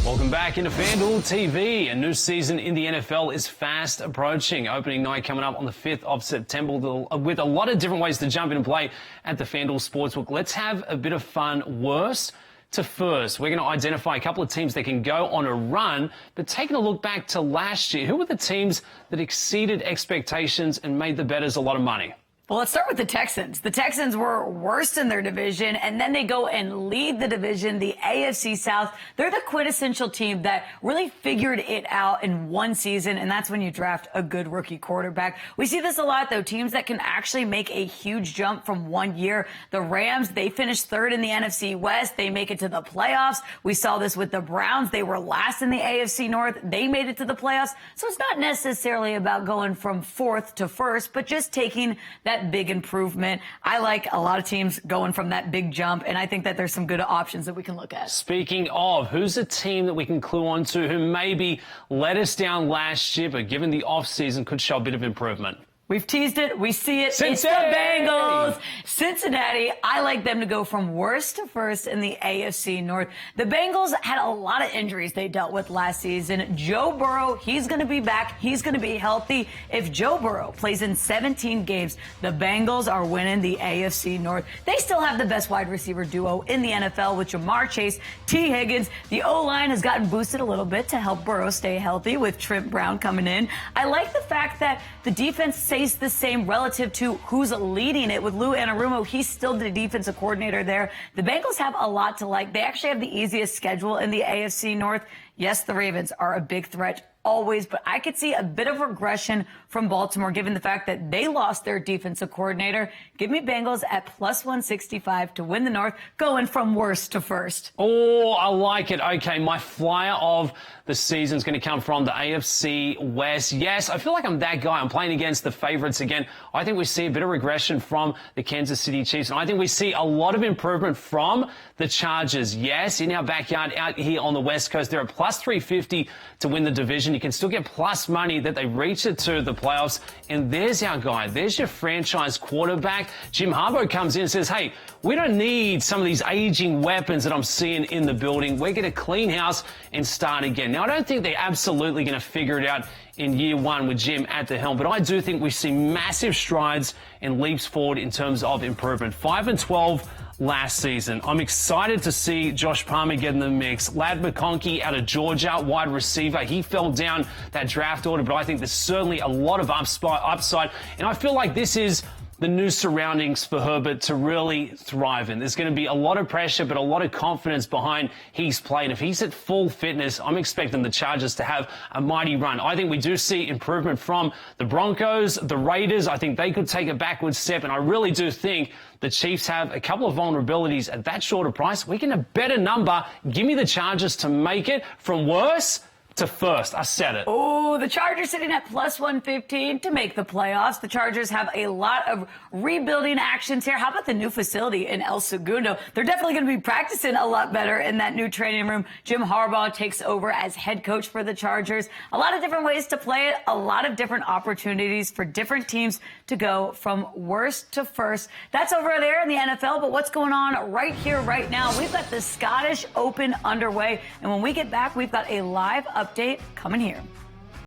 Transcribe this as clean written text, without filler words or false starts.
Welcome back into FanDuel TV. A new season in the NFL is fast approaching. Opening night coming up on the 5th of September with a lot of different ways to jump in and play at the FanDuel Sportsbook. Let's have a bit of fun. Worst to first. We're going to identify a couple of teams that can go on a run, but taking a look back to last year, who were the teams that exceeded expectations and made the bettors a lot of money? Well, let's start with the Texans. The Texans were worst in their division, and then they go and lead the division, the AFC South. They're the quintessential team that really figured it out in one season, and that's when you draft a good rookie quarterback. We see this a lot, though, teams that can actually make a huge jump from one year. The Rams, they finished third in the NFC West. They make it to the playoffs. We saw this with the Browns. They were last in the AFC North. They made it to the playoffs. So it's not necessarily about going from fourth to first, but just taking that big improvement. I like a lot of teams going from that big jump, and I think that there's some good options that we can look at. Speaking of, who's a team that we can clue on to who maybe let us down last year, but given the offseason could show a bit of improvement? We've teased it. We see it. Cincinnati. It's the Bengals. Cincinnati, I like them to go from worst to first in the AFC North. The Bengals had a lot of injuries they dealt with last season. Joe Burrow, he's going to be back. He's going to be healthy. If Joe Burrow plays in 17 games, the Bengals are winning the AFC North. They still have the best wide receiver duo in the NFL with Jamar Chase, T. Higgins. The O-line has gotten boosted a little bit to help Burrow stay healthy with Trent Brown coming in. I like the fact that the defense stays the same relative to who's leading it. With Lou Anarumo, he's still the defensive coordinator there. The Bengals have a lot to like. They actually have the easiest schedule in the AFC North. Yes, the Ravens are a big threat always, but I could see a bit of regression from Baltimore given the fact that they lost their defensive coordinator. Give me Bengals at plus 165 to win the North, going from worst to first. Oh, I like it. Okay, my flyer of the season is going to come from the AFC West. Yes, I feel like I'm that guy. I'm playing against the favorites again. I think we see a bit of regression from the Kansas City Chiefs, and I think we see a lot of improvement from the Chargers. Yes, in our backyard out here on the West Coast, they're at plus 350 to win the division. You can still get plus money that they reach it to the playoffs. And there's our guy. There's your franchise quarterback. Jim Harbaugh comes in and says, hey, we don't need some of these aging weapons that I'm seeing in the building. We're going to clean house and start again. Now, I don't think they're absolutely going to figure it out in year one with Jim at the helm, but I do think we see massive strides and leaps forward in terms of improvement. 5-12 last season. I'm excited to see Josh Palmer get in the mix. Lad McConkey out of Georgia, wide receiver. He fell down that draft order, but I think there's certainly a lot of upside. And I feel like this is the new surroundings for Herbert to really thrive in. There's going to be a lot of pressure, but a lot of confidence behind his play. And if he's at full fitness, I'm expecting the Chargers to have a mighty run. I think we do see improvement from the Broncos, the Raiders. I think they could take a backward step. And I really do think the Chiefs have a couple of vulnerabilities at that shorter price. We get a better number. Give me the Chargers to make it from worse to first. I said it. Oh, the Chargers sitting at plus 115 to make the playoffs. The Chargers have a lot of rebuilding actions here. How about the new facility in El Segundo? They're definitely going to be practicing a lot better in that new training room. Jim Harbaugh takes over as head coach for the Chargers. A lot of different ways to play it. A lot of different opportunities for different teams to go from worst to first. That's over there in the NFL, but what's going on right here, right now? We've got the Scottish Open underway, and when we get back, we've got a live update coming here.